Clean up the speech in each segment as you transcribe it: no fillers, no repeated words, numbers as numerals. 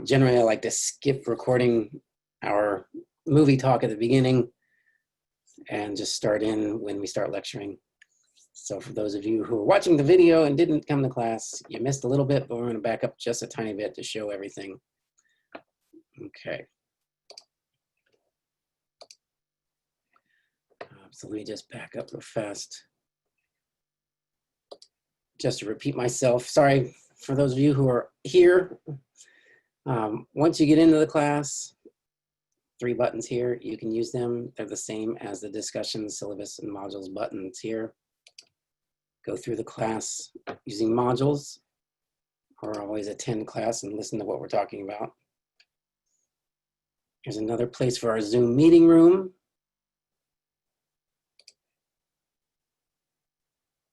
Generally, I like to skip recording our movie talk at the beginning and just start in when we start lecturing. So for those of you who are watching the video and didn't come to class, you missed a little bit, but we're going to back up just a tiny bit to show everything. Okay. So let me just back up real fast. Just to repeat myself, sorry for those of you who are here. Once you get into the class, 3 buttons here, you can use them. They're the same as the discussion, syllabus, and modules buttons here. Go through the class using modules, or always attend class and listen to what we're talking about. Here's another place for our Zoom meeting room,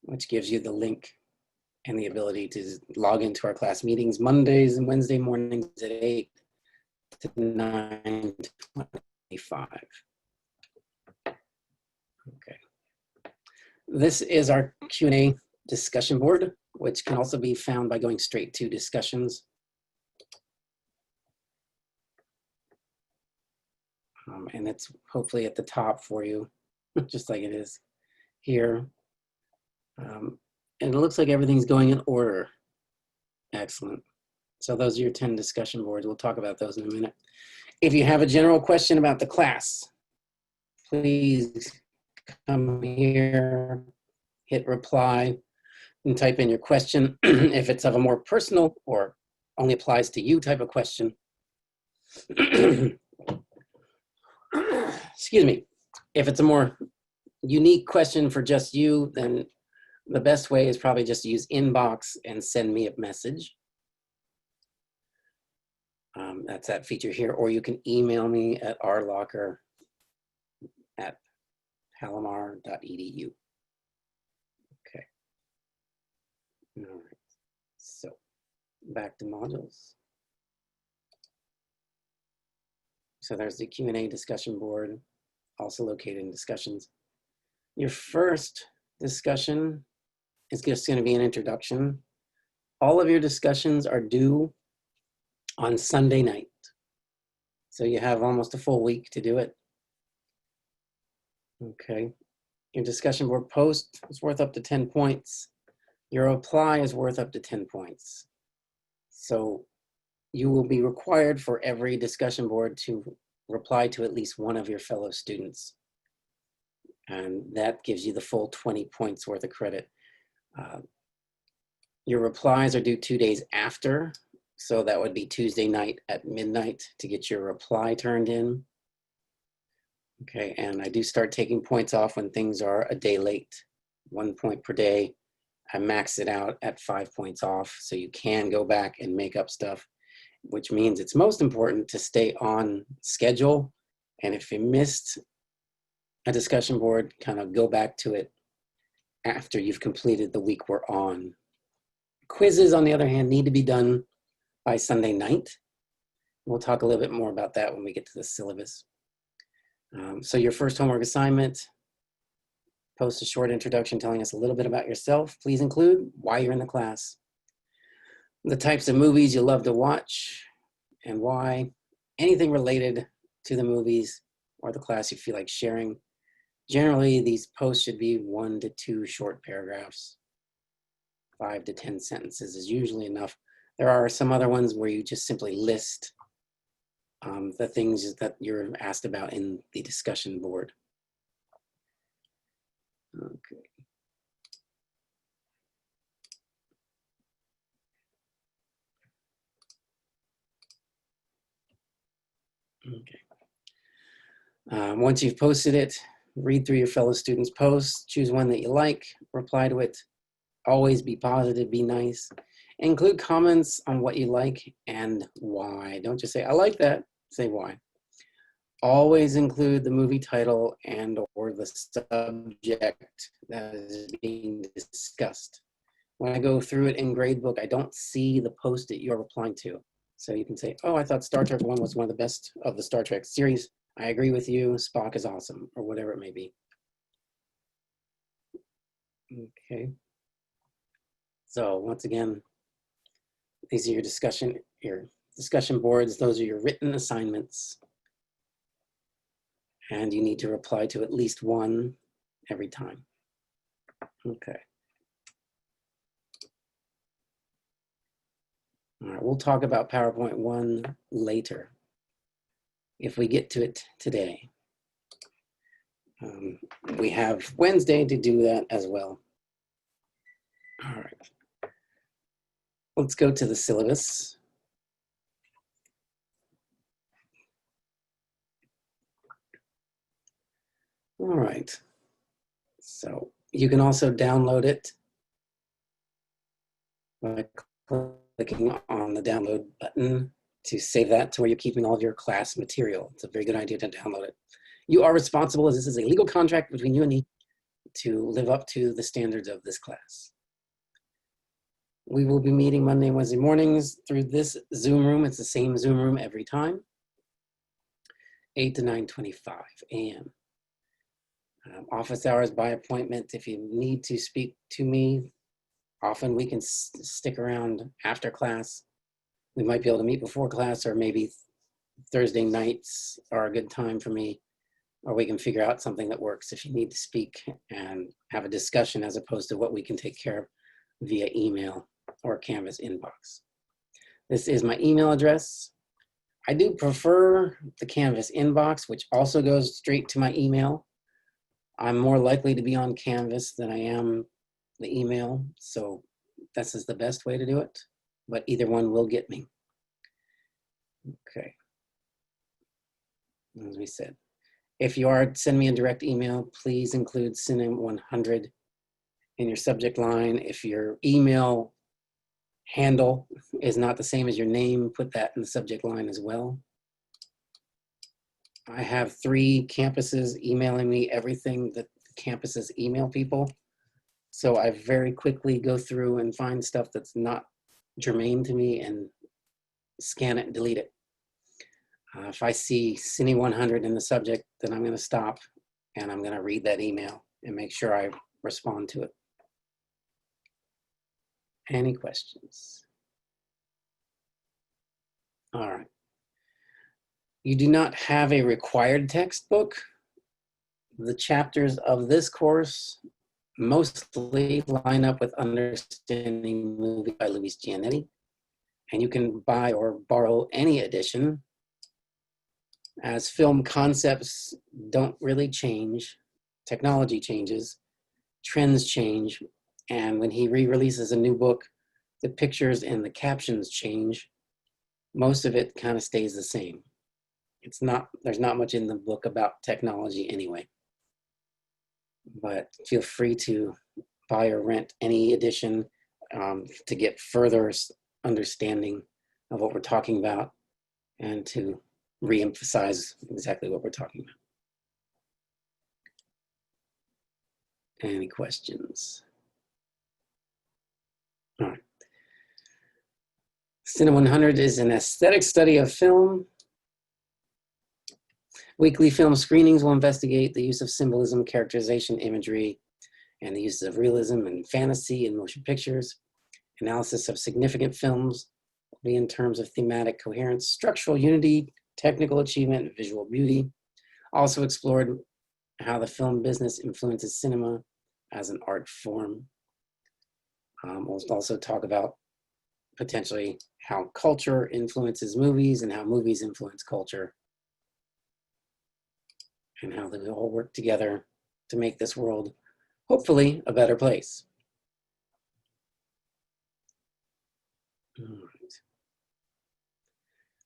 which gives you the link and the ability to log into our class meetings Mondays and Wednesday mornings at 8 to 9:25. Okay. This is our Q&A discussion board, which can also be found by going straight to discussions. And it's hopefully at the top for you, just like it is here. And it looks like everything's going in order. Excellent. So those are your 10 discussion boards. We'll talk about those in a minute. If you have a general question about the class, please come here, hit reply, and type in your question. If it's of a more personal or only applies to you type of question. Excuse me. If it's a more unique question for just you, then the best way is probably just to use inbox and send me a message. That's that feature here, or you can email me at rlocker@palomar.edu. Okay. All right. So back to modules. So there's the Q&A discussion board, also located in discussions. Your first discussion is just going to be an introduction. All of your discussions are due on Sunday night. So you have almost a full week to do it. Okay. Your discussion board post is worth up to 10 points. Your reply is worth up to 10 points. So you will be required for every discussion board to reply to at least one of your fellow students. And that gives you the full 20 points worth of credit. Your replies are due 2 days after. So that would be Tuesday night at midnight to get your reply turned in. Okay, and I do start taking points off when things are a day late, 1 point per day. I max it out at 5 points off, so you can go back and make up stuff, which means it's most important to stay on schedule. And if you missed a discussion board, kind of go back to it after you've completed the week we're on. Quizzes, on the other hand, need to be done by Sunday night. We'll talk a little bit more about that when we get to the syllabus. So your first homework assignment, post a short introduction telling us a little bit about yourself. Please include why you're in the class, the types of movies you love to watch and why, anything related to the movies or the class you feel like sharing. Generally, these posts should be 1 to 2 short paragraphs. 5 to 10 sentences is usually enough. There are some other ones where you just simply list the things that you're asked about in the discussion board. Okay. Okay. Once you've posted it, read through your fellow students' posts, choose one that you like, reply to it. Always be positive, be nice. Include comments on what you like and why. Don't just say, I like that, say why. Always include the movie title and or the subject that is being discussed. When I go through it in gradebook, I don't see the post that you're replying to. So you can say, oh, I thought Star Trek 1 was one of the best of the Star Trek series. I agree with you, Spock is awesome, or whatever it may be. Okay. So once again, These are your discussion boards. Those are your written assignments. And you need to reply to at least one every time. Okay. All right, we'll talk about PowerPoint 1 later, if we get to it today. We have Wednesday to do that as well. All right. Let's go to the syllabus. All right. So you can also download it by clicking on the download button to save that to where you're keeping all of your class material. It's a very good idea to download it. You are responsible, as this is a legal contract between you and me, to live up to the standards of this class. We will be meeting Monday and Wednesday mornings through this Zoom room. It's the same Zoom room every time, 8 to 9:25 a.m. Office hours by appointment. If you need to speak to me, often we can stick around after class. We might be able to meet before class, or maybe Thursday nights are a good time for me, or we can figure out something that works if you need to speak and have a discussion, as opposed to what we can take care of via email or Canvas inbox. This is my email address. I do prefer the Canvas inbox, which also goes straight to my email. I'm more likely to be on Canvas than I am the email, so this is the best way to do it, but either one will get me. Okay. As we said, if you are send me a direct email, please include CINE 100 in your subject line. If your email handle is not the same as your name, put that in the subject line as well. I have 3 campuses emailing me everything that campuses email people. So I very quickly go through and find stuff that's not germane to me and scan it and delete it. If I see CINE 100 in the subject, then I'm going to stop and I'm going to read that email and make sure I respond to it. Any questions? All right. You do not have a required textbook. The chapters of this course mostly line up with Understanding Movie by Luis Giannetti, and you can buy or borrow any edition, as film concepts don't really change. Technology changes, trends change, and when he re-releases a new book, the pictures and the captions change. Most of it kind of stays the same. There's not much in the book about technology anyway. But feel free to buy or rent any edition to get further understanding of what we're talking about and to re-emphasize exactly what we're talking about. Any questions? All right. CINE 100 is an aesthetic study of film. Weekly film screenings will investigate the use of symbolism, characterization, imagery, and the uses of realism and fantasy in motion pictures. Analysis of significant films will be in terms of thematic coherence, structural unity, technical achievement, and visual beauty. Also explored how the film business influences cinema as an art form. We'll also talk about potentially how culture influences movies and how movies influence culture, and how they all work together to make this world, hopefully, a better place. All right.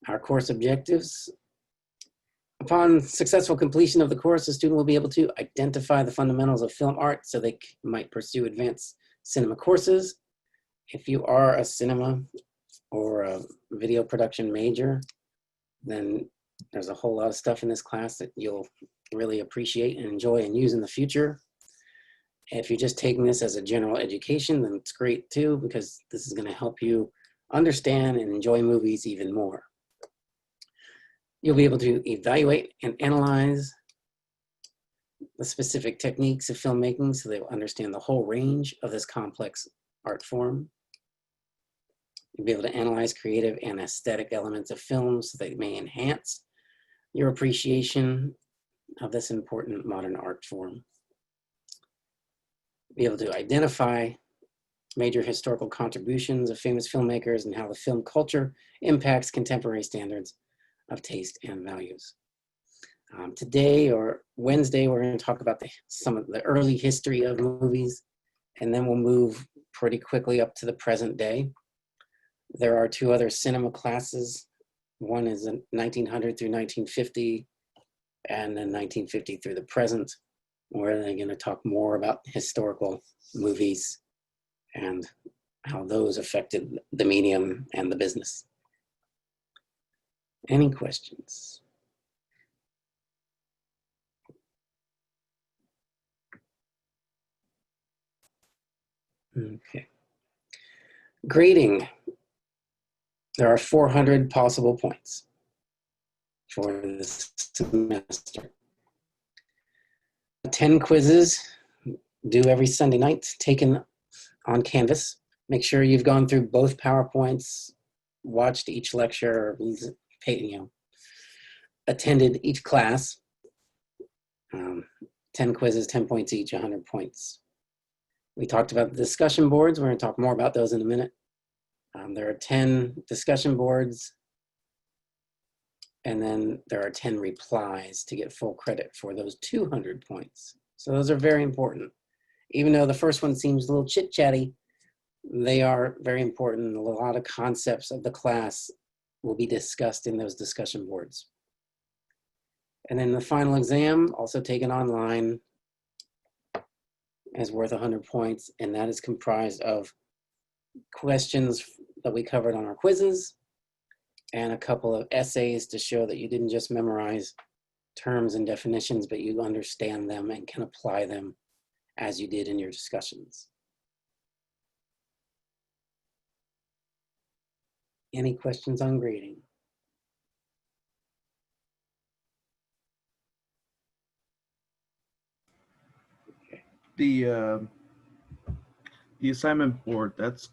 Our course objectives. Upon successful completion of the course, the student will be able to identify the fundamentals of film art so they might pursue advanced cinema courses. If you are a cinema or a video production major, then there's a whole lot of stuff in this class that you'll really appreciate and enjoy and use in the future. If you're just taking this as a general education, then it's great too, because this is going to help you understand and enjoy movies even more. You'll be able to evaluate and analyze the specific techniques of filmmaking so they will understand the whole range of this complex art form. You'll be able to analyze creative and aesthetic elements of films so they may enhance your appreciation of this important modern art form. Be able to identify major historical contributions of famous filmmakers and how the film culture impacts contemporary standards of taste and values. Today or Wednesday, we're going to talk about some of the early history of movies, and then we'll move pretty quickly up to the present day. There are two other cinema classes. One is 1900 through 1950, and then 1950 through the present, where they're going to talk more about historical movies and how those affected the medium and the business. Any questions? Okay. Grading. There are 400 possible points for this semester. 10 quizzes due every Sunday night, taken on Canvas. Make sure you've gone through both PowerPoints, watched each lecture, attended each class. 10 quizzes, 10 points each, 100 points. We talked about the discussion boards. We're going to talk more about those in a minute. There are 10 discussion boards, and then there are 10 replies to get full credit for those 200 points. So those are very important. Even though the first one seems a little chit-chatty, they are very important. A lot of concepts of the class will be discussed in those discussion boards. And then the final exam, also taken online, is worth 100 points, and that is comprised of questions that we covered on our quizzes and a couple of essays to show that you didn't just memorize terms and definitions, but you understand them and can apply them as you did in your discussions. Any questions on grading? The assignment board, that's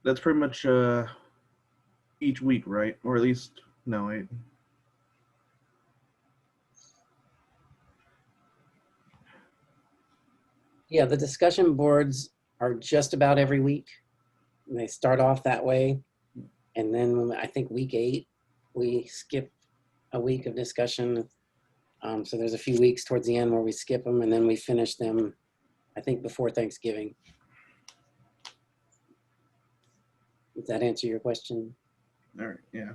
pretty much each week, right? Or at least no. Yeah, the discussion boards are just about every week. And they start off that way, and then I think week 8 we skip a week of discussion. So there's a few weeks towards the end where we skip them, and then we finish them, I think, before Thanksgiving. Does that answer your question? All right, yeah.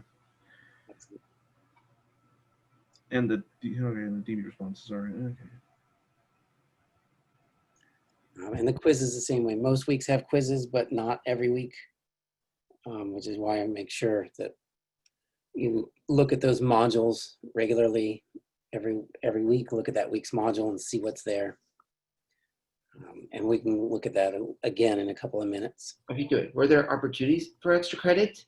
And the DB responses are okay. And the quiz is the same way. Most weeks have quizzes, but not every week, which is why I make sure that you look at those modules regularly. Every week, look at that week's module and see what's there. And we can look at that again in a couple of minutes. Okay, good. Were there opportunities for extra credit?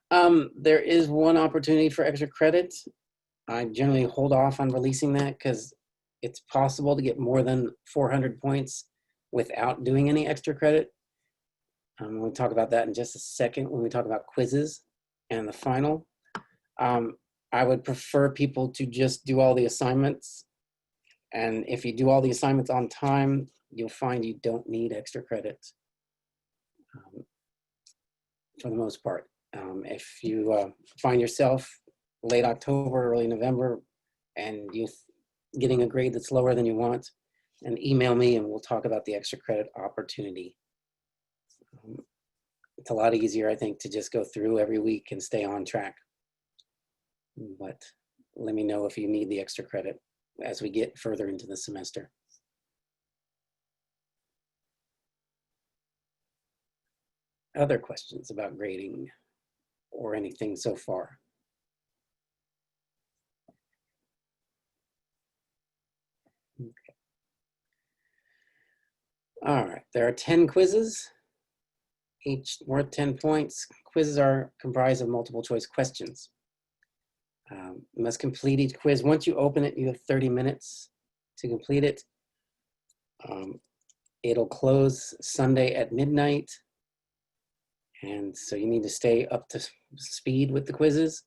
There is one opportunity for extra credit. I generally hold off on releasing that because it's possible to get more than 400 points without doing any extra credit. We'll talk about that in just a second when we talk about quizzes and the final. I would prefer people to just do all the assignments. And if you do all the assignments on time, you'll find you don't need extra credit for the most part. If you find yourself late October, early November, and you're getting a grade that's lower than you want, and email me and we'll talk about the extra credit opportunity. It's a lot easier, I think, to just go through every week and stay on track. But let me know if you need the extra credit as we get further into the semester. Other questions about grading or anything so far? Okay. All right, there are 10 quizzes, each worth 10 points. Quizzes are comprised of multiple choice questions. You must complete each quiz. Once you open it, you have 30 minutes to complete it. It'll close Sunday at midnight. And so you need to stay up to speed with the quizzes.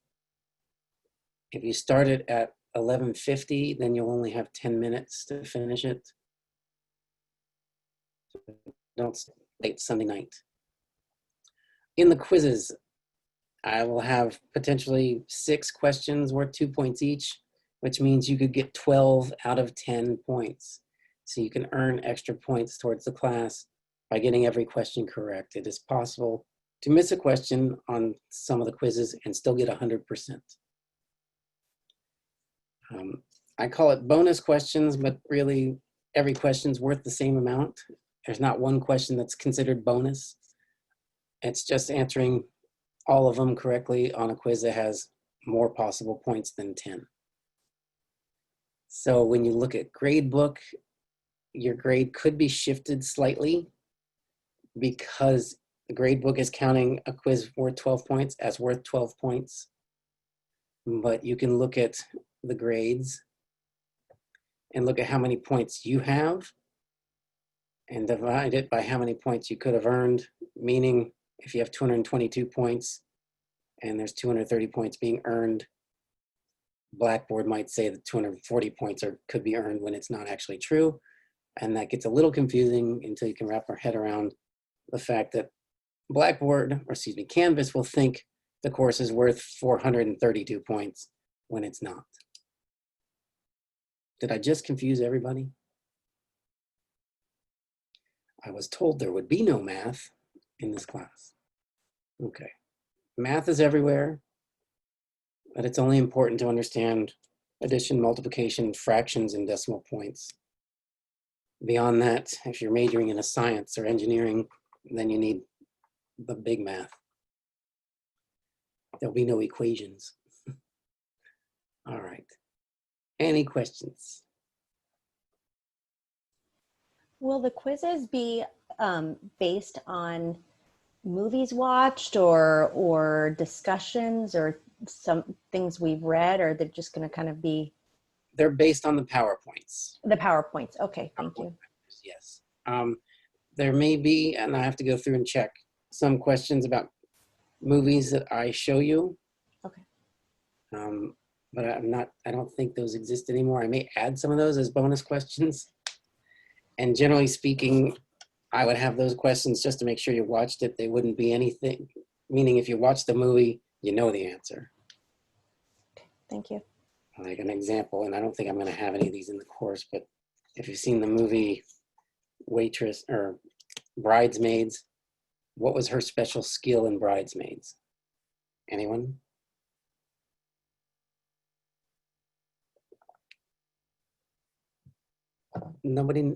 If you start it at 11:50, then you'll only have 10 minutes to finish it. Don't stay late Sunday night. In the quizzes, I will have potentially 6 questions worth 2 points each, which means you could get 12 out of 10 points. So you can earn extra points towards the class by getting every question correct. It is possible to miss a question on some of the quizzes and still get 100%. I call it bonus questions, but really every question's worth the same amount. There's not one question that's considered bonus. It's just answering all of them correctly on a quiz that has more possible points than 10. So when you look at grade book, your grade could be shifted slightly because the grade book is counting a quiz worth 12 points as worth 12 points. But you can look at the grades and look at how many points you have and divide it by how many points you could have earned, meaning if you have 222 points and there's 230 points being earned, Blackboard might say that 240 points could be earned when it's not actually true. And that gets a little confusing until you can wrap our head around the fact that Canvas will think the course is worth 432 points when it's not. Did I just confuse everybody? I was told there would be no math in this class. Okay, math is everywhere, but it's only important to understand addition, multiplication, fractions, and decimal points. Beyond that, if you're majoring in a science or engineering, then you need the big math. There'll be no equations. All right. Any questions? Will the quizzes be based on movies watched or discussions or some things we've read, or they're just going to kind of be? They're based on the PowerPoints. The PowerPoints. Okay, thank you. Yes. There may be, and I have to go through and check, some questions about movies that I show you. Okay. But I don't think those exist anymore. I may add some of those as bonus questions. And generally speaking, I would have those questions just to make sure you watched it. They wouldn't be anything, meaning if you watch the movie, you know the answer. Okay, thank you. Like an example, and I don't think I'm going to have any of these in the course, but if you've seen the movie Waitress or Bridesmaids, what was her special skill in Bridesmaids? Anyone? Nobody?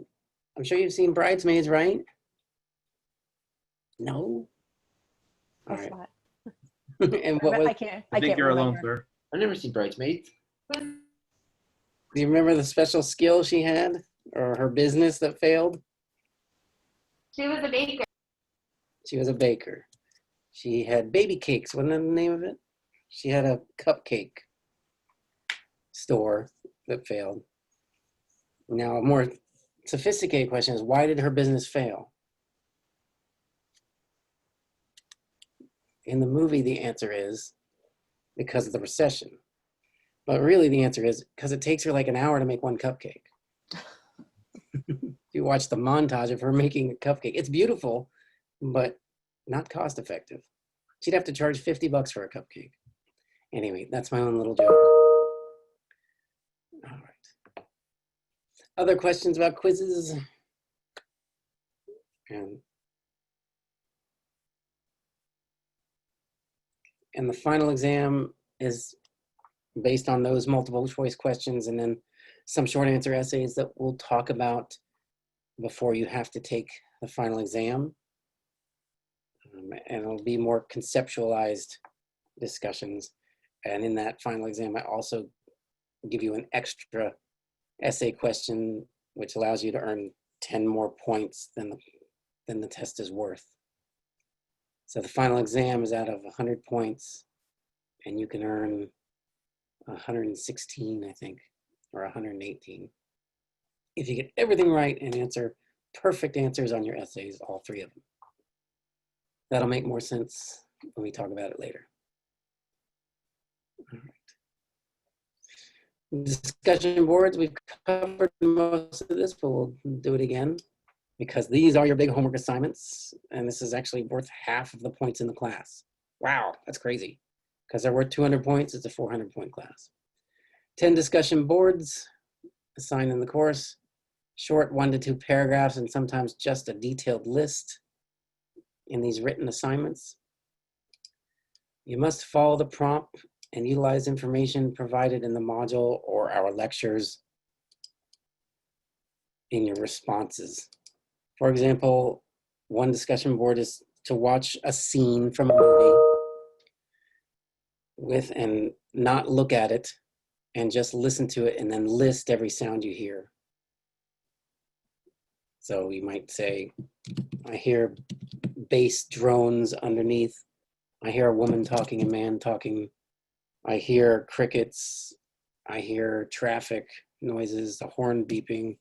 I'm sure you've seen Bridesmaids, right? No? All Guess right. what? And what was, I can't you're alone, remember. sir. I've never seen Bridesmaids. do you remember the special skill she had or her business that failed? She was a baker. She was a baker. She had baby cakes. Wasn't that the name of it? She had a cupcake store that failed. Now, a more sophisticated question is, why did her business fail? In the movie, the answer is because of the recession. But really, the answer is because it takes her like an hour to make one cupcake. If you watch the montage of her making a cupcake, it's beautiful, but not cost effective. She'd have to charge $50 for a cupcake. Anyway, that's my own little joke. All right. Other questions about quizzes? And the final exam is based on those multiple choice questions and then some short answer essays that we'll talk about before you have to take the final exam. And it'll be more conceptualized discussions. And in that final exam, I also give you an extra essay question, which allows you to earn 10 more points than the test is worth. So the final exam is out of 100 points, and you can earn 116, I think, or 118. If you get everything right and answer perfect answers on your essays, all 3 of them. That'll make more sense when we talk about it later. All right. Discussion boards, we've covered most of this, but we'll do it again because these are your big homework assignments, and this is actually worth half of the points in the class. Wow, that's crazy. Because they're worth 200 points, it's a 400-point class. 10 discussion boards assigned in the course, short 1 to 2 paragraphs, and sometimes just a detailed list in these written assignments. You must follow the prompt and utilize information provided in the module or our lectures in your responses. For example, one discussion board is to watch a scene from a movie with and not look at it and just listen to it and then list every sound you hear. So you might say, I hear bass drones underneath. I hear a woman talking, a man talking. I hear crickets. I hear traffic noises, a horn beeping.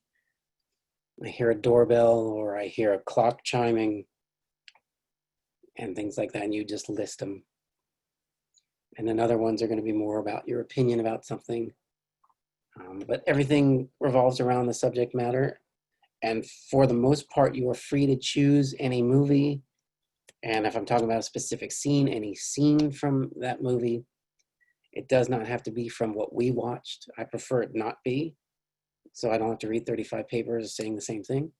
I hear a doorbell or I hear a clock chiming and things like that. And you just list them. And then other ones are going to be more about your opinion about something. But everything revolves around the subject matter. And for the most part, you are free to choose any movie. And if I'm talking about a specific scene, any scene from that movie. It does not have to be from what we watched. I prefer it not be. So I don't have to read 35 papers saying the same thing.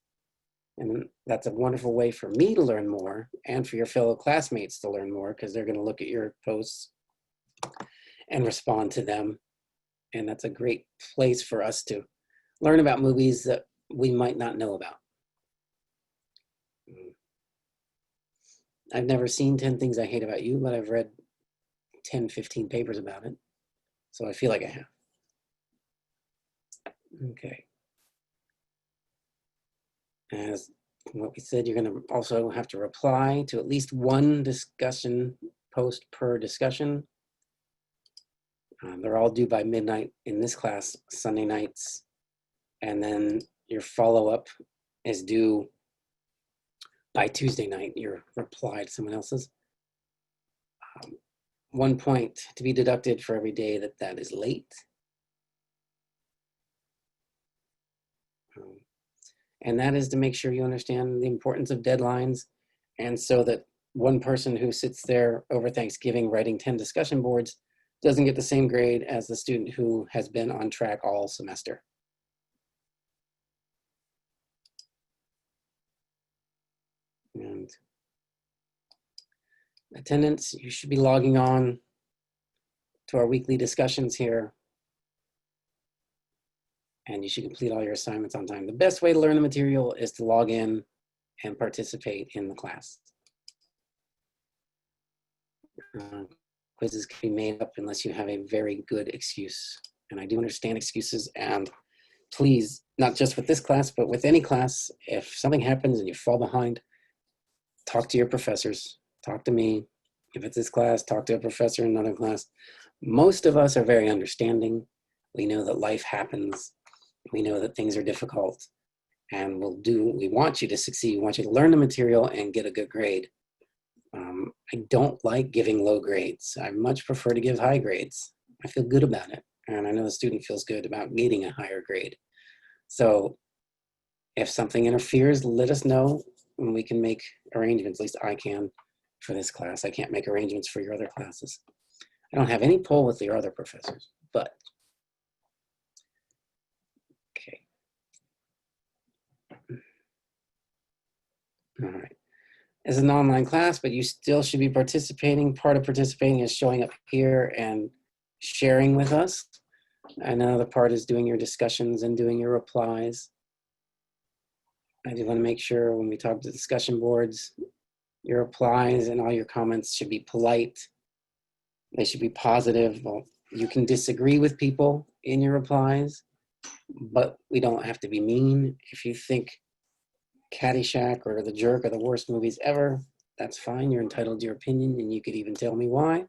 And that's a wonderful way for me to learn more and for your fellow classmates to learn more because they're going to look at your posts and respond to them. And that's a great place for us to learn about movies that we might not know about. I've never seen 10 Things I Hate About You, but I've read 10, 15 papers about it. So I feel like I have. Okay. As what we said, you're going to also have to reply to at least one discussion post per discussion. They're all due by midnight in this class, Sunday nights. And then your follow-up is due by Tuesday night, your reply to someone else's. 1 point to be deducted for every day that is late. And that is to make sure you understand the importance of deadlines. And so that one person who sits there over Thanksgiving writing 10 discussion boards doesn't get the same grade as the student who has been on track all semester. And attendance, you should be logging on to our weekly discussions here. And you should complete all your assignments on time. The best way to learn the material is to log in and participate in the class. Quizzes can be made up unless you have a very good excuse. And I do understand excuses. And please, not just with this class, but with any class, if something happens and you fall behind, talk to your professors, talk to me. If it's this class, talk to a professor in another class. Most of us are very understanding. We know that life happens. We know that things are difficult. And we want you to succeed. We want you to learn the material and get a good grade. I don't like giving low grades. I much prefer to give high grades. I feel good about it. And I know the student feels good about getting a higher grade. So if something interferes, let us know and we can make arrangements. At least I can for this class. I can't make arrangements for your other classes. I don't have any pull with your other professors, but okay. All right. It's an online class, but you still should be participating. Part of participating is showing up here and sharing with us. Another part is doing your discussions and doing your replies. I do want to make sure when we talk to discussion boards, your replies and all your comments should be polite. They should be positive. Well, you can disagree with people in your replies, but we don't have to be mean. If you think Caddyshack or The Jerk are the worst movies ever, that's fine. You're entitled to your opinion and you could even tell me why.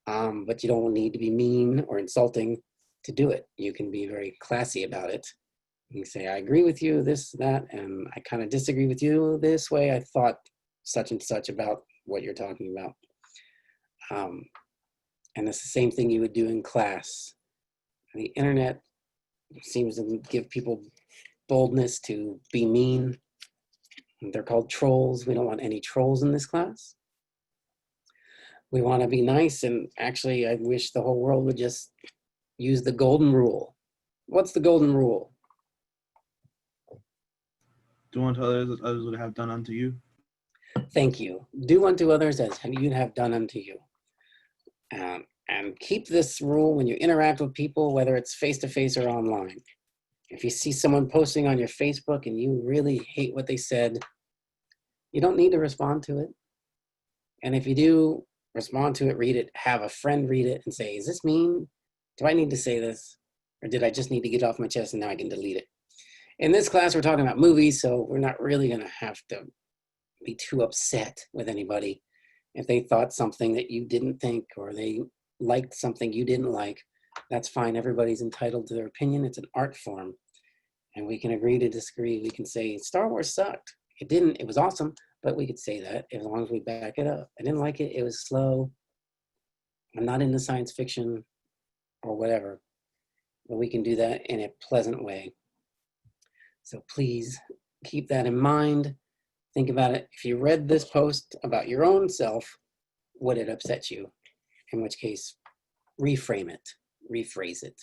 But you don't need to be mean or insulting to do it. You can be very classy about it. You can say, I agree with you, this, that, and I kind of disagree with you this way. I thought such and such about what you're talking about. And it's the same thing you would do in class. The internet seems to give people boldness to be mean. They're called trolls. We don't want any trolls in this class. We want to be nice, and actually I wish the whole world would just use the golden rule. What's the golden rule? Do unto others as others would have done unto you. Thank you. Do unto others as you'd have done unto you. And keep this rule when you interact with people, whether it's face-to-face or online. If you see someone posting on your Facebook and you really hate what they said, you don't need to respond to it. And if you do respond to it, read it, have a friend read it and say, is this mean? Do I need to say this? Or did I just need to get off my chest and now I can delete it? In this class, we're talking about movies, so we're not really going to have to be too upset with anybody if they thought something that you didn't think, or they liked something you didn't like. That's fine. Everybody's entitled to their opinion. It's an art form. And we can agree to disagree. We can say Star Wars sucked. It didn't. It was awesome. But we could say that as long as we back it up. I didn't like it. It was slow. I'm not into science fiction or whatever. But we can do that in a pleasant way. So please keep that in mind. Think about it. If you read this post about your own self, would it upset you? In which case, reframe it, rephrase it.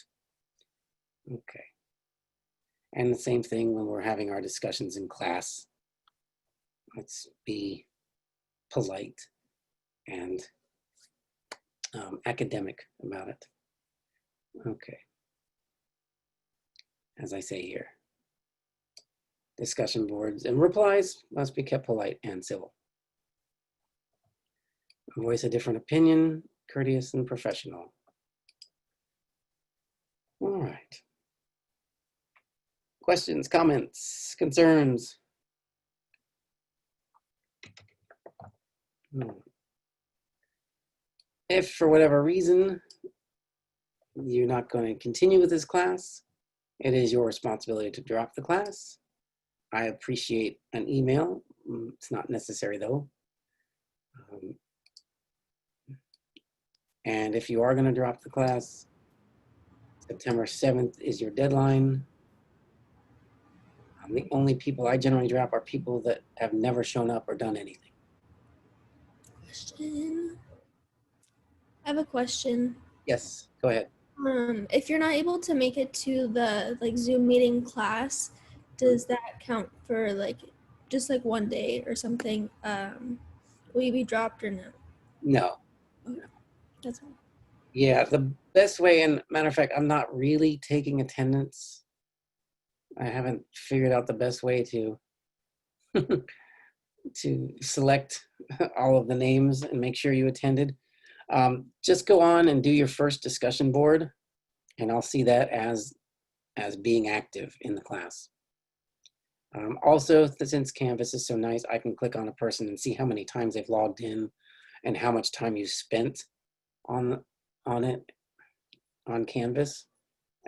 Okay. And the same thing when we're having our discussions in class. Let's be polite and academic about it. Okay. As I say here, discussion boards and replies must be kept polite and civil. Voice a different opinion, courteous and professional. All right. Questions, comments, concerns? If for whatever reason you're not going to continue with this class, it is your responsibility to drop the class. I appreciate an email. It's not necessary though. And if you are going to drop the class, September 7th is your deadline. The only people I generally drop are people that have never shown up or done anything. Question. I have a question. Yes, go ahead. If you're not able to make it to the Zoom meeting class, does that count for just one day or something? Will you be dropped or no? No. That's all. Yeah, the best way, and matter of fact, I'm not really taking attendance. I haven't figured out the best way to to select all of the names and make sure you attended. Just go on and do your first discussion board, and I'll see that as being active in the class. Also, since Canvas is so nice, I can click on a person and see how many times they've logged in and how much time you spent on it, on Canvas.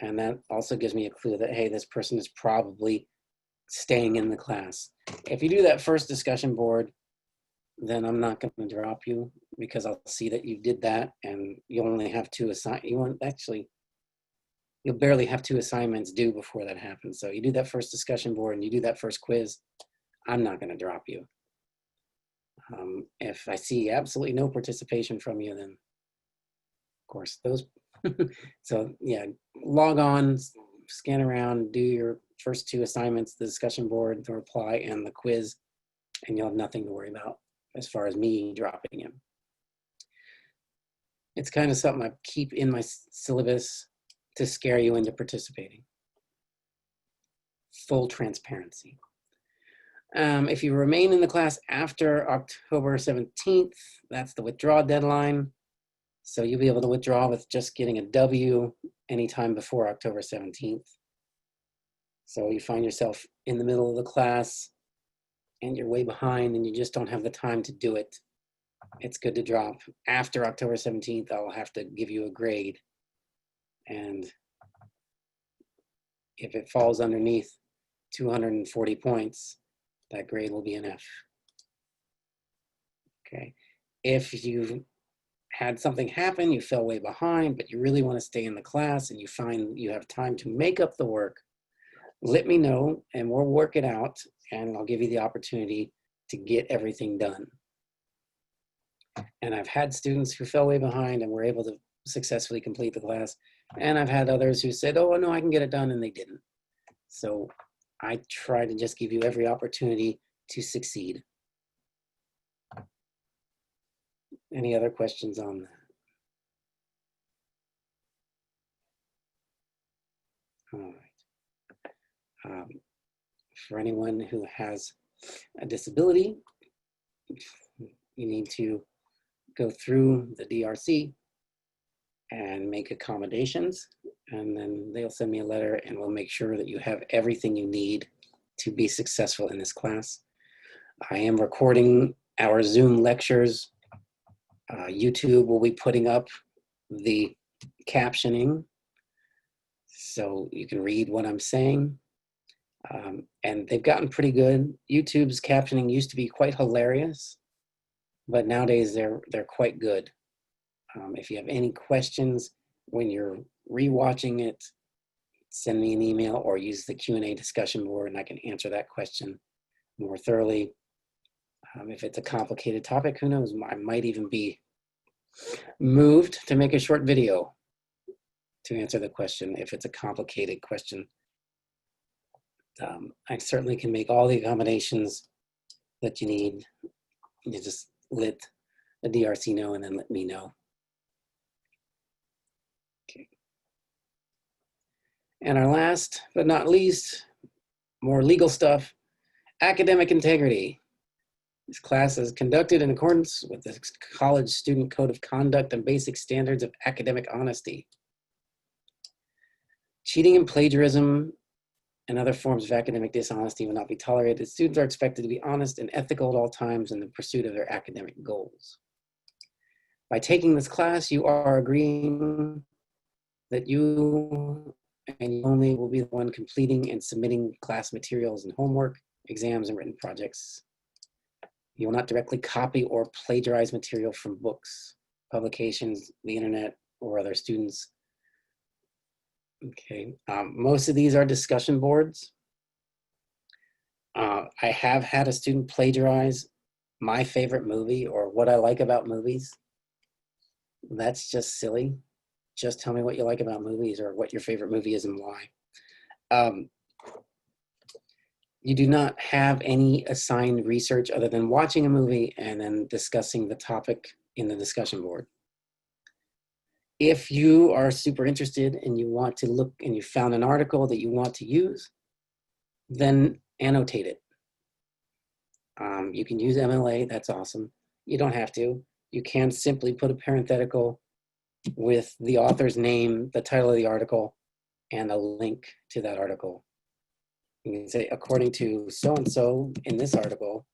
And that also gives me a clue that, hey, this person is probably staying in the class. If you do that first discussion board, then I'm not going to drop you because I'll see that you did that and you only have 2 you'll barely have 2 assignments due before that happens. So you do that first discussion board and you do that first quiz, I'm not going to drop you. If I see absolutely no participation from you, then of course those, so yeah, log on, scan around, do your first 2 assignments, the discussion board, the reply, and the quiz, and you'll have nothing to worry about as far as me dropping you. It's kind of something I keep in my syllabus to scare you into participating. Full transparency. If you remain in the class after October 17th, that's the withdrawal deadline. So you'll be able to withdraw with just getting a W anytime before October 17th. So you find yourself in the middle of the class and you're way behind and you just don't have the time to do it. It's good to drop. After October 17th, I'll have to give you a grade. And if it falls underneath 240 points, that grade will be an F. Okay. If you had something happen, you fell way behind, but you really want to stay in the class and you find you have time to make up the work, let me know and we'll work it out and I'll give you the opportunity to get everything done. And I've had students who fell way behind and were able to successfully complete the class. And I've had others who said, oh, no, I can get it done, and they didn't. So I try to just give you every opportunity to succeed. Any other questions on that? All right. For anyone who has a disability, you need to go through the DRC and make accommodations, and then they'll send me a letter and we'll make sure that you have everything you need to be successful in this class. I am recording our Zoom lectures. YouTube will be putting up the captioning so you can read what I'm saying. And they've gotten pretty good. YouTube's captioning used to be quite hilarious, but nowadays they're quite good. If you have any questions when you're rewatching it, send me an email or use the Q&A discussion board and I can answer that question more thoroughly. If it's a complicated topic, who knows, I might even be moved to make a short video to answer the question if it's a complicated question. I certainly can make all the accommodations that you need. You just let the DRC know and then let me know. Okay. And our last but not least, more legal stuff, academic integrity. This class is conducted in accordance with the College Student Code of Conduct and basic standards of academic honesty. Cheating and plagiarism and other forms of academic dishonesty will not be tolerated. Students are expected to be honest and ethical at all times in the pursuit of their academic goals. By taking this class, you are agreeing that you and you only will be the one completing and submitting class materials and homework, exams, and written projects. You will not directly copy or plagiarize material from books, publications, the internet, or other students. Okay, most of these are discussion boards. I have had a student plagiarize my favorite movie or what I like about movies. That's just silly. Just tell me what you like about movies or what your favorite movie is and why. You do not have any assigned research other than watching a movie and then discussing the topic in the discussion board. If you are super interested and you want to look and you found an article that you want to use, then annotate it. You can use MLA, that's awesome. You don't have to. You can simply put a parenthetical with the author's name, the title of the article, and a link to that article. You can say, according to so-and-so in this article,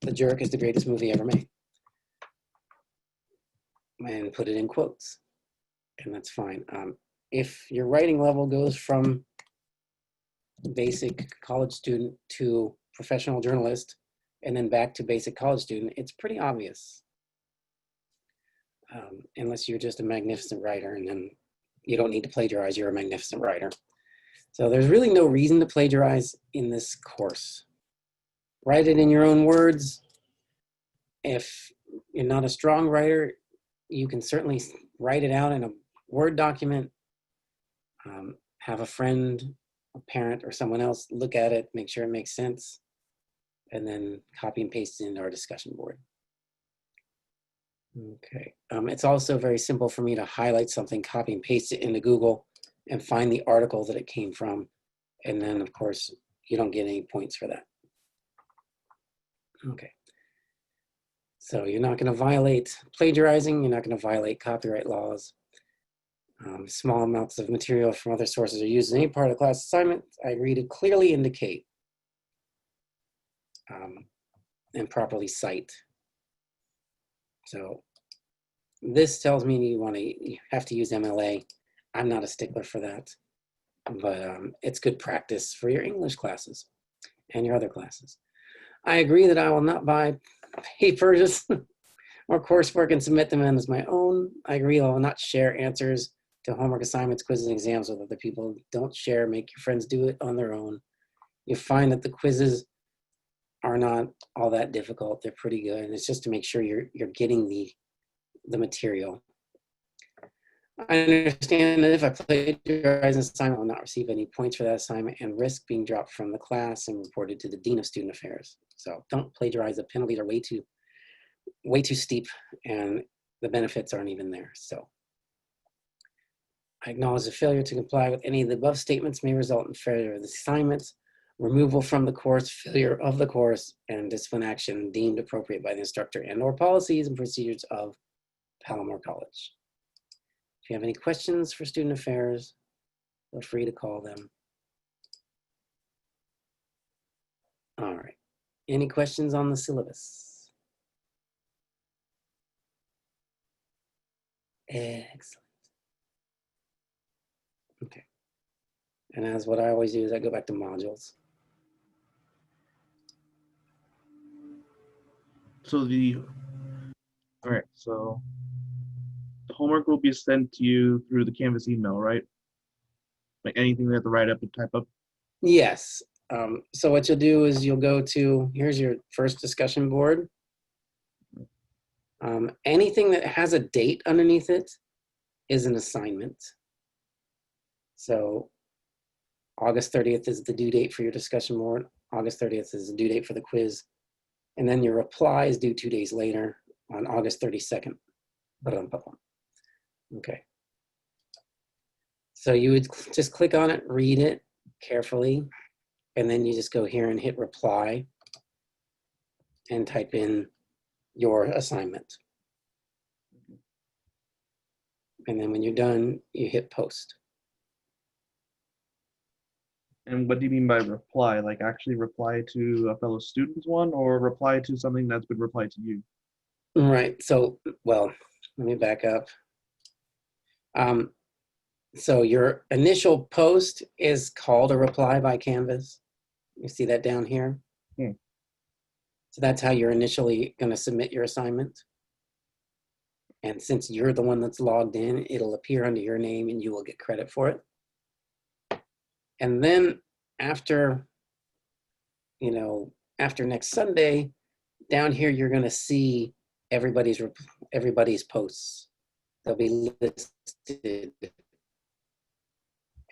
The Jerk is the greatest movie ever made. And put it in quotes, and that's fine. If your writing level goes from basic college student to professional journalist, and then back to basic college student, it's pretty obvious. Unless you're just a magnificent writer, and then you don't need to plagiarize, you're a magnificent writer. So there's really no reason to plagiarize in this course. Write it in your own words. If you're not a strong writer, you can certainly write it out in a Word document, have a friend, a parent, or someone else look at it, make sure it makes sense, and then copy and paste it into our discussion board. Okay, it's also very simple for me to highlight something, copy and paste it into Google, and find the article that it came from. And then, of course, you don't get any points for that. Okay. So you're not going to violate plagiarizing. You're not going to violate copyright laws. Small amounts of material from other sources are used in any part of the class assignment. I agree to clearly indicate and properly cite. So this tells me you have to use MLA. I'm not a stickler for that, but it's good practice for your English classes and your other classes. I agree that I will not buy papers or coursework and submit them as my own. I agree I will not share answers to homework assignments, quizzes, and exams with other people. Don't share, make your friends do it on their own. You find that the quizzes are not all that difficult. They're pretty good. And it's just to make sure you're getting the material. I understand that if I plagiarize an assignment, I will not receive any points for that assignment and risk being dropped from the class and reported to the Dean of Student Affairs. So don't plagiarize. The penalties are way too steep and the benefits aren't even there. So I acknowledge the failure to comply with any of the above statements may result in failure of the assignments, removal from the course, failure of the course, and discipline action deemed appropriate by the instructor and/or policies and procedures of Palomar College. If you have any questions for Student Affairs, feel free to call them. All right. Any questions on the syllabus? Excellent. Okay. And as what I always do is I go back to modules. So all right, so the homework will be sent to you through the Canvas email, right? Like anything we have to write up and type up? Yes. So what you'll do is you'll go to, here's your first discussion board. Anything that has a date underneath it is an assignment. So August 30th is the due date for your discussion board. August 30th is the due date for the quiz. And then your reply is due 2 days later on August 32nd. Okay. So you would just click on it, read it carefully, and then you just go here and hit reply and type in your assignment. And then when you're done, you hit post. And what do you mean by reply? Like actually reply to a fellow student's one or reply to something that's been replied to you? Right, so, well, let me back up. So your initial post is called a reply by Canvas. You see that down here? So that's how you're initially going to submit your assignment. And since you're the one that's logged in, it'll appear under your name and you will get credit for it. And then after, after next Sunday, down here, you're going to see everybody's posts. They'll be listed.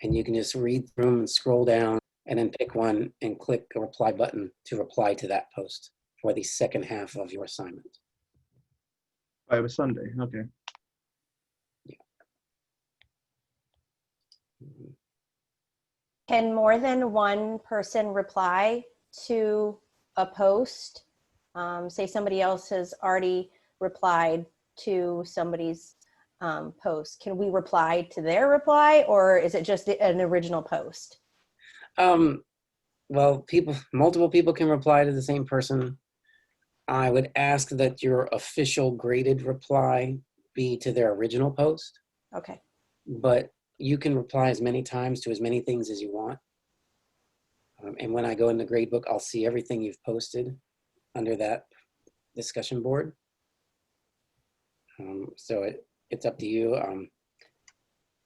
And you can just read through them and scroll down and then pick one and click a reply button to reply to that post for the second half of your assignment. By a Sunday, okay. Yeah. Can more than one person reply to a post? Say somebody else has already replied to somebody's post. Can we reply to their reply, or is it just an original post? Well, multiple people can reply to the same person. I would ask that your official graded reply be to their original post. Okay. But you can reply as many times to as many things as you want. And when I go in the gradebook, I'll see everything you've posted under that discussion board. So it's up to you.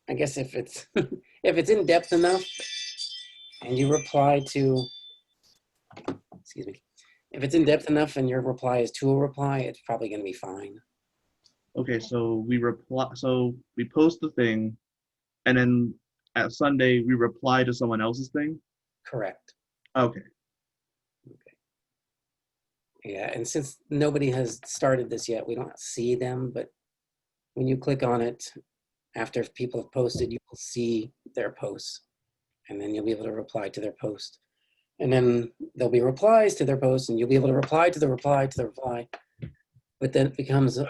I guess if it's if it's in depth enough and you reply to, excuse me, if it's in depth enough and your reply is to a reply, it's probably going to be fine. Okay, so we post the thing, and then at Sunday we reply to someone else's thing? Correct. Okay. Yeah, and since nobody has started this yet, we don't see them, but when you click on it, after people have posted, you will see their posts, and then you'll be able to reply to their post. And then there'll be replies to their posts, and you'll be able to reply to the reply to the reply. But then it becomes a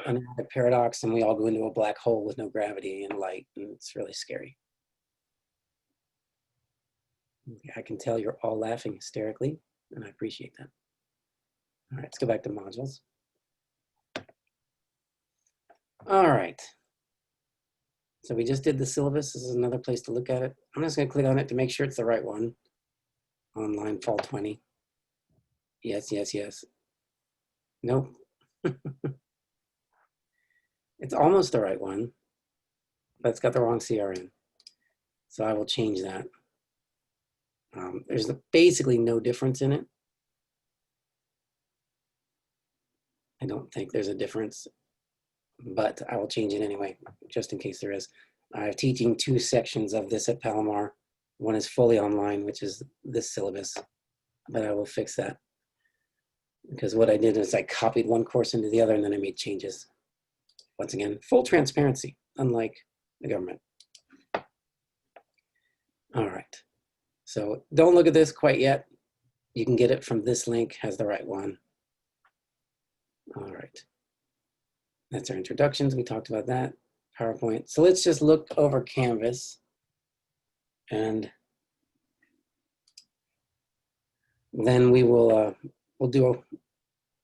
paradox, and we all go into a black hole with no gravity and light, and it's really scary. I can tell you're all laughing hysterically, and I appreciate that. All right, let's go back to modules. All right. So we just did the syllabus. This is another place to look at it. I'm just going to click on it to make sure it's the right one. Online Fall 20. Yes, yes, yes. Nope. It's almost the right one, but it's got the wrong CRN. So I will change that. There's basically no difference in it. I don't think there's a difference, but I will change it anyway, just in case there is. I'm teaching 2 sections of this at Palomar. One is fully online, which is this syllabus, but I will fix that. Because what I did is I copied one course into the other and then I made changes. Once again, full transparency, unlike the government. All right, so don't look at this quite yet. You can get it from this link, has the right one. All right, that's our introductions. We talked about that. PowerPoint. So let's just look over Canvas and then we will we'll do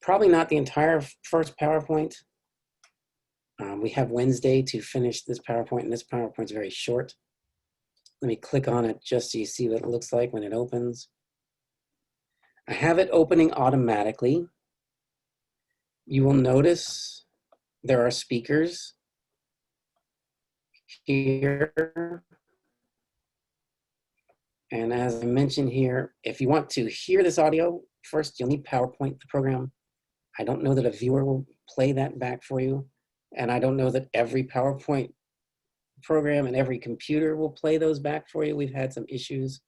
probably not the entire first PowerPoint. We have Wednesday to finish this PowerPoint, and this PowerPoint's very short. Let me click on it just so you see what it looks like when it opens. I have it opening automatically. You will notice there are speakers here. And as I mentioned here, if you want to hear this audio, first you'll need PowerPoint, the program. I don't know that a viewer will play that back for you. And I don't know that every PowerPoint program and every computer will play those back for you. We've had some issues.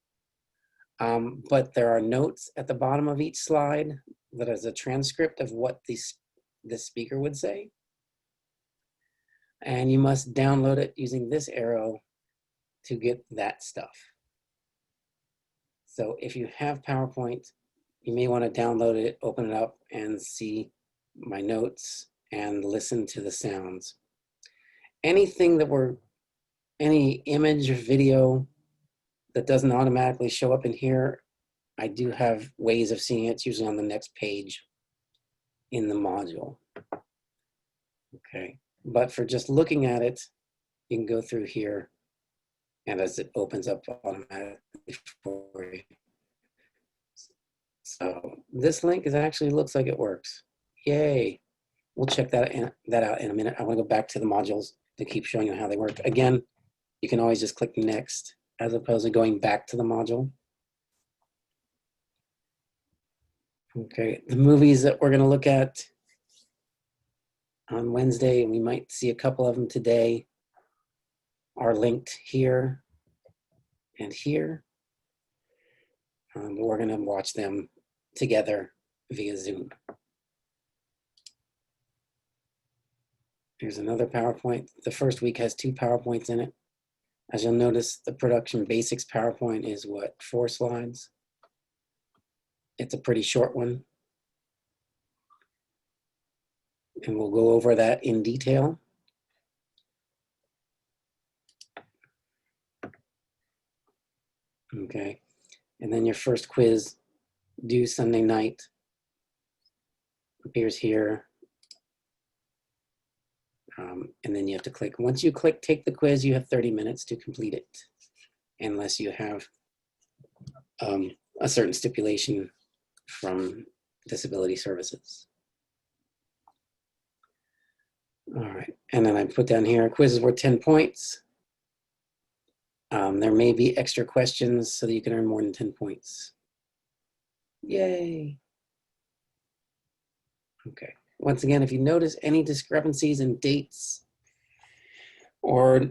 But there are notes at the bottom of each slide that is a transcript of what the speaker would say. And you must download it using this arrow to get that stuff. So if you have PowerPoint, you may want to download it, open it up, and see my notes and listen to the sounds. Anything that any image or video that doesn't automatically show up in here, I do have ways of seeing it. It's usually on the next page in the module. Okay, but for just looking at it, you can go through here and as it opens up automatically for you. So this link actually looks like it works. Yay. We'll check that out in a minute. I want to go back to the modules to keep showing you how they work. Again, you can always just click next as opposed to going back to the module. Okay, the movies that we're going to look at on Wednesday, and we might see a couple of them today, are linked here and here. We're going to watch them together via Zoom. Here's another PowerPoint. The first week has 2 PowerPoints in it. As you'll notice, the production basics PowerPoint is what, 4 slides? It's a pretty short one. And we'll go over that in detail. Okay, and then your first quiz due Sunday night appears here. And then you have to click. Once you click take the quiz, you have 30 minutes to complete it, unless you have a certain stipulation from Disability Services. All right, and then I put down here, quizzes worth 10 points. There may be extra questions so that you can earn more than 10 points. Yay. Okay. Once again, if you notice any discrepancies in dates or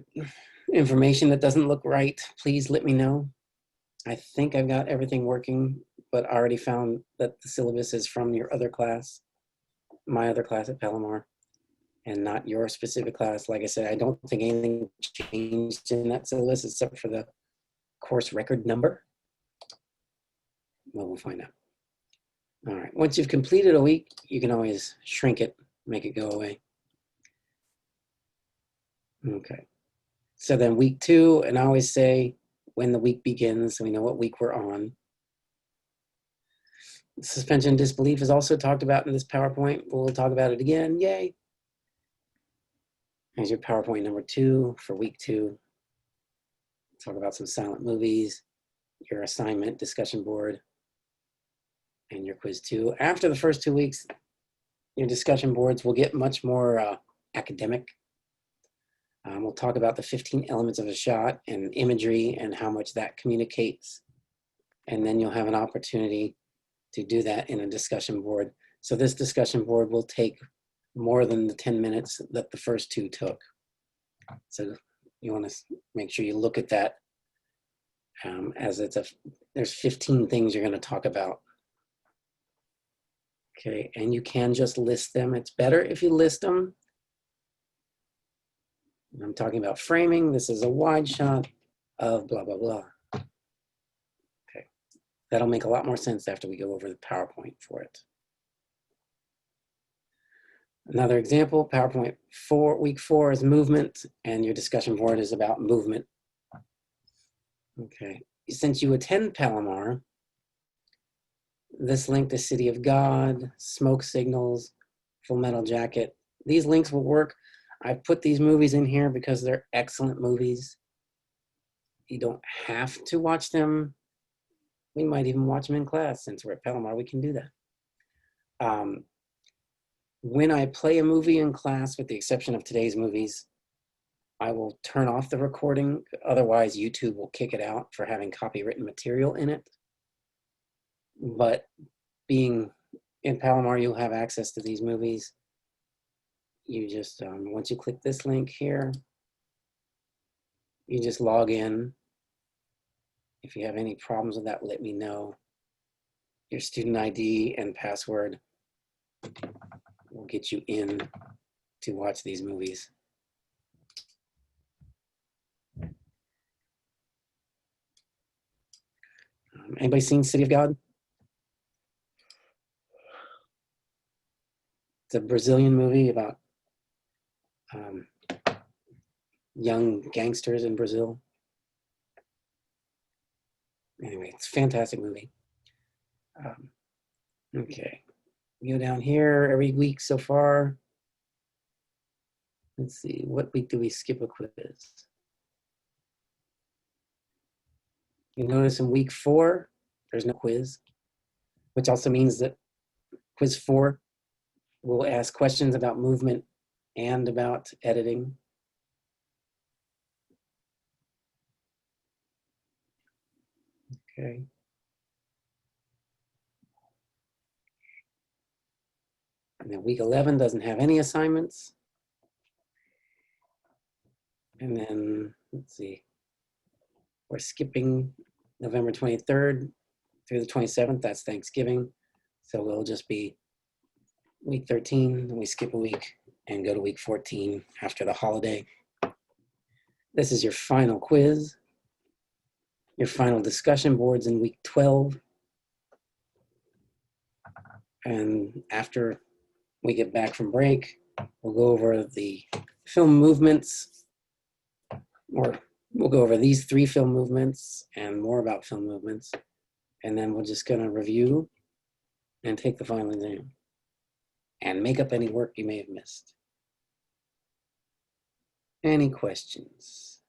information that doesn't look right, please let me know. I think I've got everything working, but I already found that the syllabus is from your other class, my other class at Palomar, and not your specific class. Like I said, I don't think anything changed in that syllabus except for the course record number. Well, we'll find out. All right, once you've completed a week, you can always shrink it, make it go away. Okay, so then week 2, and I always say when the week begins so we know what week we're on. Suspension disbelief is also talked about in this PowerPoint. We'll talk about it again, yay. Here's your PowerPoint number 2 for week 2. Talk about some silent movies, your assignment discussion board, and your quiz 2. After the first 2 weeks, Your discussion boards will get much more academic. We'll talk about the 15 elements of a shot and imagery and how much that communicates. And then you'll have an opportunity to do that in a discussion board. So this discussion board will take more than the 10 minutes that the first two took. So you want to make sure you look at that as there's 15 things you're going to talk about. Okay, and you can just list them. It's better if you list them. I'm talking about framing. This is a wide shot of blah, blah, blah. Okay, that'll make a lot more sense after we go over the PowerPoint for it. Another example, PowerPoint week 4 is movement, and your discussion board is about movement. Okay, since you attend Palomar, this link to City of God, Smoke Signals, Full Metal Jacket, these links will work. I put these movies in here because they're excellent movies. You don't have to watch them. We might even watch them in class. Since we're at Palomar, we can do that. When I play a movie in class, with the exception of today's movies, I will turn off the recording. Otherwise, YouTube will kick it out for having copywritten material in it. But being in Palomar, you'll have access to these movies. You just, once you click this link here, you just log in. If you have any problems with that, let me know. Your student ID and password will get you in to watch these movies. Anybody seen City of God? It's a Brazilian movie about young gangsters in Brazil. Anyway, it's a fantastic movie. Okay, we go down here every week so far. Let's see, what week do we skip a quiz? You notice in week 4, there's no quiz, which also means that quiz 4 will ask questions about movement and about editing. Okay. And then week 11 doesn't have any assignments. And then, let's see, we're skipping November 23rd through the 27th, that's Thanksgiving. So we'll just be week 13, then we skip a week and go to week 14 after the holiday. This is your final quiz, your final discussion boards in week 12. And after we get back from break, we'll go over the film movements, or we'll go over these 3 film movements and more about film movements. And then we're just gonna review and take the final exam and make up any work you may have missed. Any questions?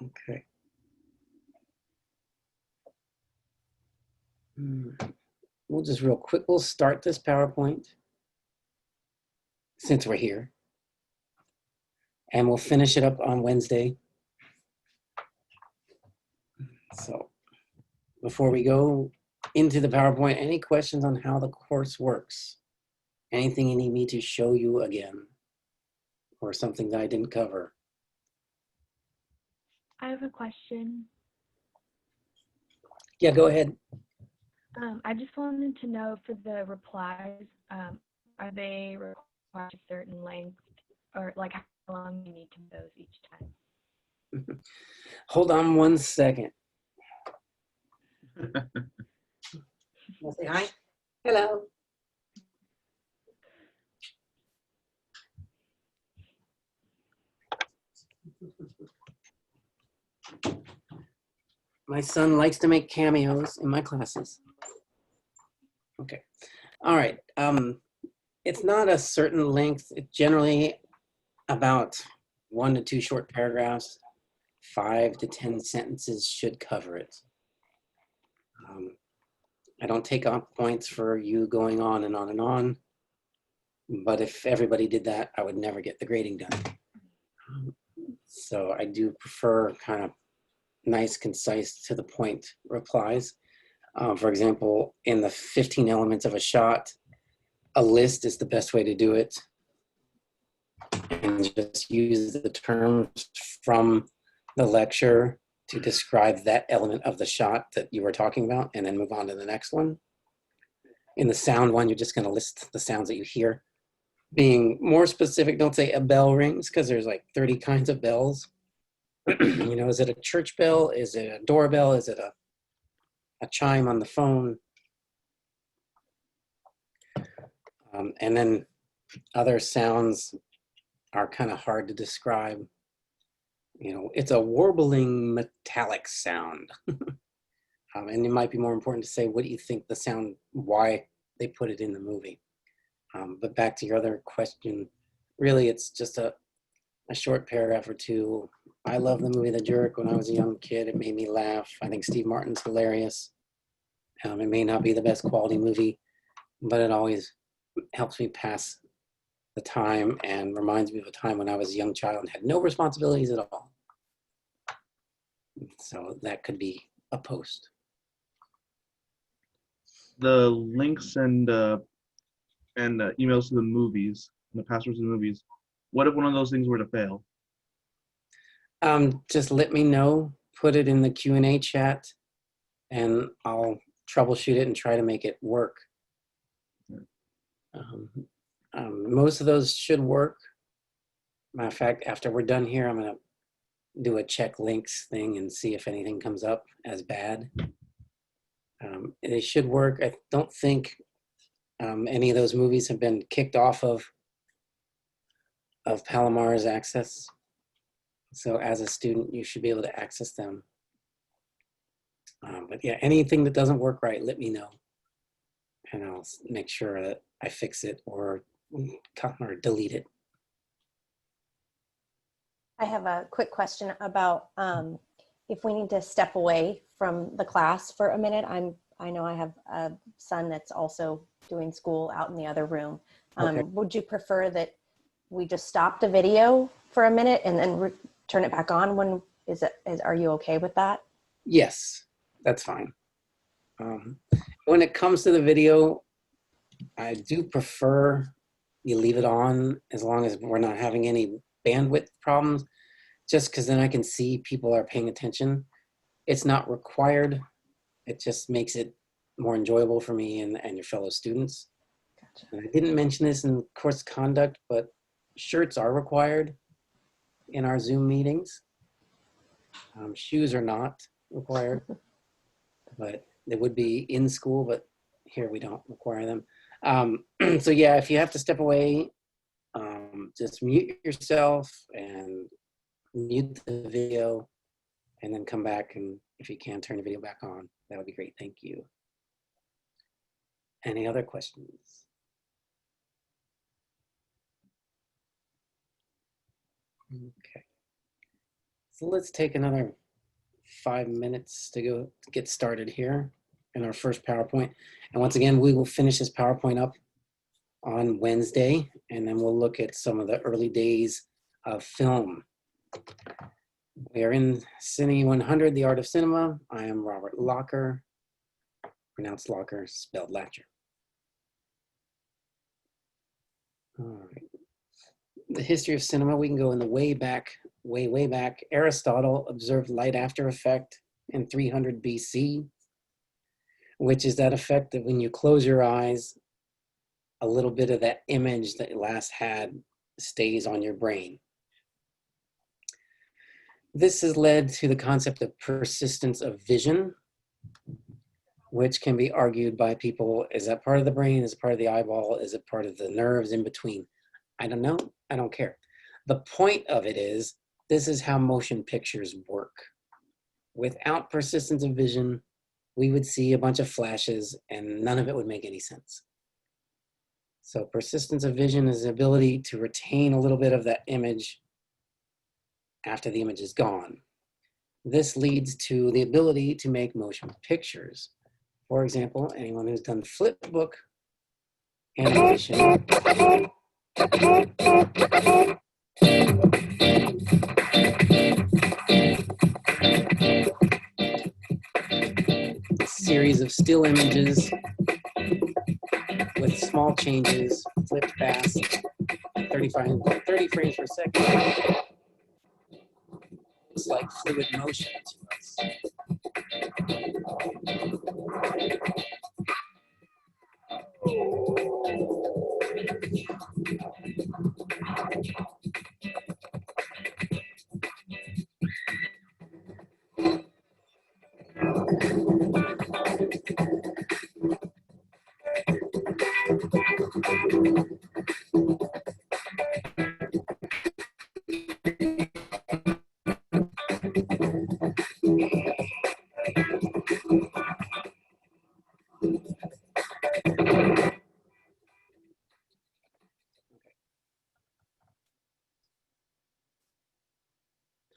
Okay. We'll just real quick, we'll start this PowerPoint since we're here. And we'll finish it up on Wednesday. So before we go into the PowerPoint, any questions on how the course works? Anything you need me to show you again? Or something that I didn't cover? I have a question. Yeah, go ahead. I just wanted to know for the replies, are they required a certain length, or like how long you need to do those each time? Hold on one second. We'll say hi. Hello. My son likes to make cameos in my classes. Okay. All right. It's not a certain length. It's generally about 1 to 2 short paragraphs. 5 to 10 sentences should cover it. I don't take on points for you going on and on and on. But if everybody did that, I would never get the grading done. So I do prefer kind of nice, concise, to the point replies. For example, in the 15 elements of a shot, a list is the best way to do it. And just use the terms from the lecture to describe that element of the shot that you were talking about, and then move on to the next one. In the sound one, you're just going to list the sounds that you hear. Being more specific, don't say a bell rings, because there's like 30 kinds of bells. You know, is it a church bell? Is it a doorbell? Is it a chime on the phone? And then other sounds are kind of hard to describe. You know, it's a warbling metallic sound. And it might be more important to say, what do you think the sound, why they put it in the movie? But back to your other question, really it's just a short paragraph or two. I love the movie The Jerk. When I was a young kid, it made me laugh. I think Steve Martin's hilarious. It may not be the best quality movie, but it always helps me pass the time and reminds me of a time when I was a young child and had no responsibilities at all. So that could be a post. The links and emails to the movies, and the passwords to the movies. What if one of those things were to fail? Just let me know, put it in the Q&A chat, and I'll troubleshoot it and try to make it work. Most of those should work. Matter of fact, after we're done here, I'm gonna do a check links thing and see if anything comes up as bad. It should work. I don't think any of those movies have been kicked off of Palomar's access. So as a student, you should be able to access them. But yeah, anything that doesn't work right, let me know. And I'll make sure that I fix it or delete it. I have a quick question about if we need to step away from the class for a minute. I know I have a son that's also doing school out in the other room. Okay. Would you prefer that we just stop the video for a minute and then turn it back on when are you okay with that? Yes, that's fine. When it comes to the video, I do prefer you leave it on as long as we're not having any bandwidth problems, just because then I can see people are paying attention. It's not required. It just makes it more enjoyable for me and your fellow students. Gotcha. And I didn't mention this in course conduct, but shirts are required in our Zoom meetings. Shoes are not required, but they would be in school, but here we don't require them. So yeah, if you have to step away, just mute yourself and mute the video and then come back, and if you can, turn the video back on. That would be great. Thank you. Any other questions? Okay. So let's take another 5 minutes to get started here in our first PowerPoint. And once again, we will finish this PowerPoint up on Wednesday, and then we'll look at some of the early days of film. We are in Cine 100, The Art of Cinema. I am Robert Locker, pronounced Locker, spelled Latcher. All right. The history of cinema, we can go in the way back. Aristotle observed light after effect in 300 BC, which is that effect that when you close your eyes, a little bit of that image that you last had stays on your brain. This has led to the concept of persistence of vision, which can be argued by people. Is that part of the brain? Is it part of the eyeball? Is it part of the nerves in between? I don't know. I don't care. The point of it is, this is how motion pictures work. Without persistence of vision, we would see a bunch of flashes and none of it would make any sense. So persistence of vision is the ability to retain a little bit of that image after the image is gone. This leads to the ability to make motion pictures. For example, anyone who's done flipbook animation, series of still images with small changes, flipped fast, 30 frames per second. It's like fluid motion to us.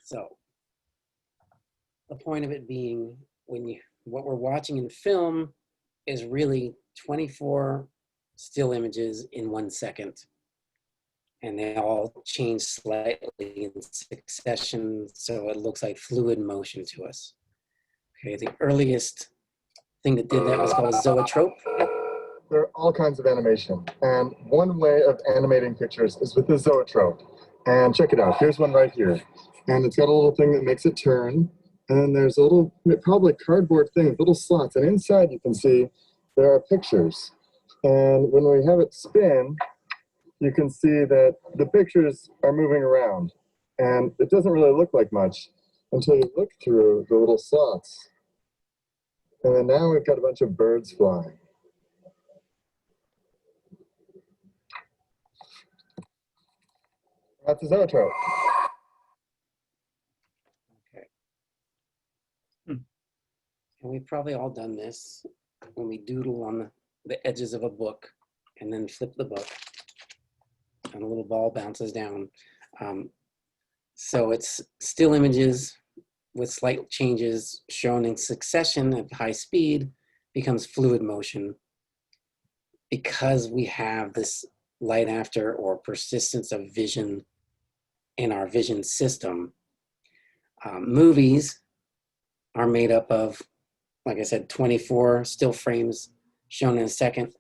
So the point of it being, what we're watching in film is really 24 still images in 1 second. And they all change slightly in succession, so it looks like fluid motion to us. Okay, the earliest thing that did that was called a zoetrope. There are all kinds of animation, and one way of animating pictures is with the zoetrope. And check it out, here's one right here. And it's got a little thing that makes it turn, and then there's a little, probably cardboard thing with little slots, and inside you can see there are pictures. And when we have it spin, you can see that the pictures are moving around. And it doesn't really look like much until you look through the little slots. And then now we've got a bunch of birds flying. That's a zoetrope. Okay. And we've probably all done this when we doodle on the edges of a book and then flip the book and a little ball bounces down. So it's still images with slight changes shown in succession at high speed becomes fluid motion because we have this light after or persistence of vision in our vision system. Movies are made up of, like I said, 24 still frames shown in a second.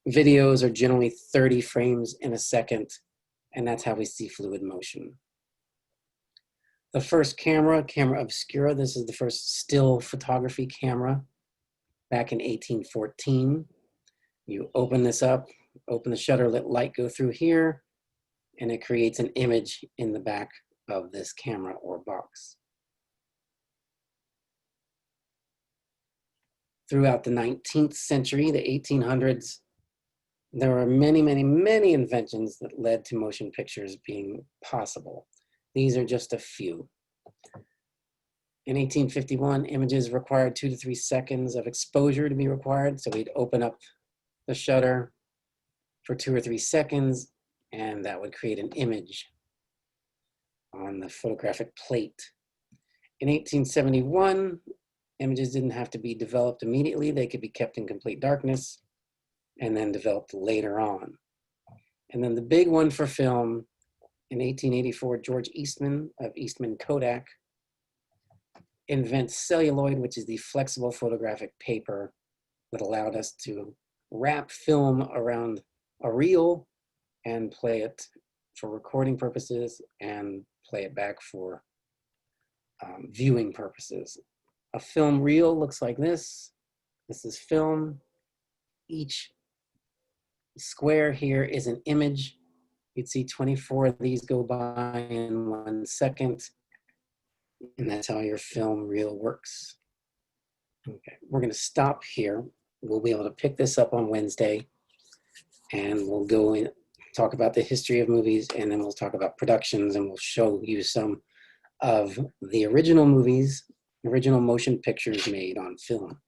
Videos are generally 30 frames in a second, and that's how we see fluid motion. The first camera obscura, this is the first still photography camera back in 1814. You open this up, open the shutter, let light go through here, and it creates an image in the back of this camera or box. Throughout the 19th century, the 1800s, there were many, many, many inventions that led to motion pictures being possible. These are just a few. In 1851, images required 2 to 3 seconds of exposure to be required. So we'd open up the shutter for 2 or 3 seconds, and that would create an image on the photographic plate. In 1871, images didn't have to be developed immediately. They could be kept in complete darkness and then developed later on. And then the big one for film, in 1884, George Eastman of Eastman Kodak invents celluloid, which is the flexible photographic paper that allowed us to wrap film around a reel and play it for recording purposes and play it back for viewing purposes. A film reel looks like this. This is film. Each square here is an image. You'd see 24 of these go by in 1 second. And that's how your film reel works. Okay, we're gonna stop here. We'll be able to pick this up on Wednesday, and we'll go and talk about the history of movies, and then we'll talk about productions, and we'll show you some of the original movies, original motion pictures made on film.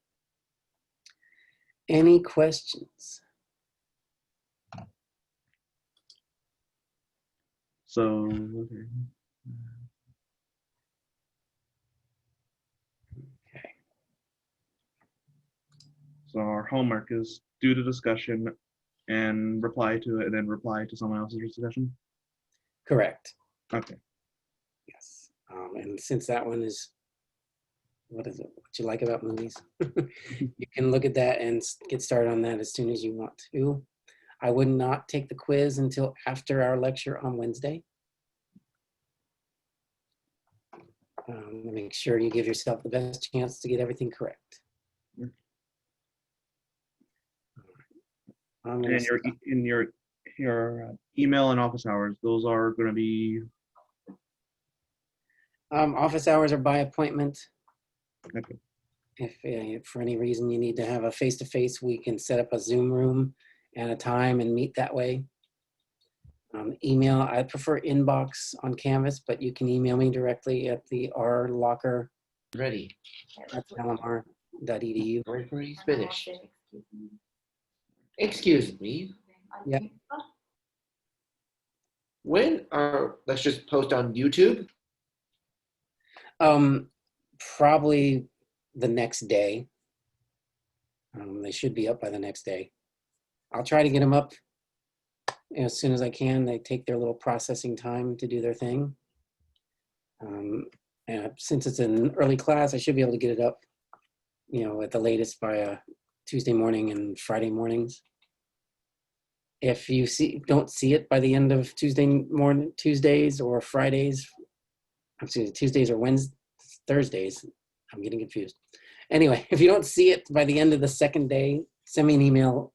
Any questions? So, okay. So our homework is do the discussion and reply to it, and then reply to someone else's discussion? Correct. Okay. Yes. And since that one is, what is it? What you like about movies? You can look at that and get started on that as soon as you want to. I would not take the quiz until after our lecture on Wednesday. Make sure you give yourself the best chance to get everything correct. I'm gonna And your email and office hours, those are going to be office hours are by appointment. okay. If for any reason you need to have a face-to-face, we can set up a Zoom room and a time and meet that way. Email, I prefer inbox on Canvas, but you can email me directly at the rlocker Ready. at lmr.edu. Ready for you finished. Excuse me. Yeah. When are, let's just post on YouTube? Probably the next day. They should be up by the next day. I'll try to get them up as soon as I can. They take their little processing time to do their thing. And since it's an early class, I should be able to get it up, at the latest by Tuesday morning and Friday mornings. If you don't see it by the end of Tuesdays or Fridays, Tuesdays or Thursdays, I'm getting confused. Anyway, if you don't see it by the end of the second day, send me an email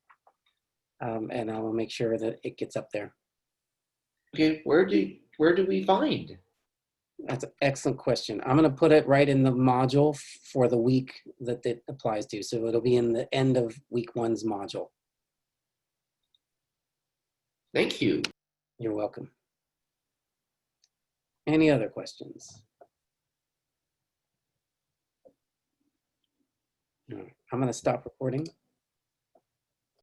and I will make sure that it gets up there. Okay, where do we find? That's an excellent question. I'm going to put it right in the module for the week that it applies to. So it'll be in the end of week 1's module. Thank you. You're welcome. Any other questions? All right, I'm going to stop recording.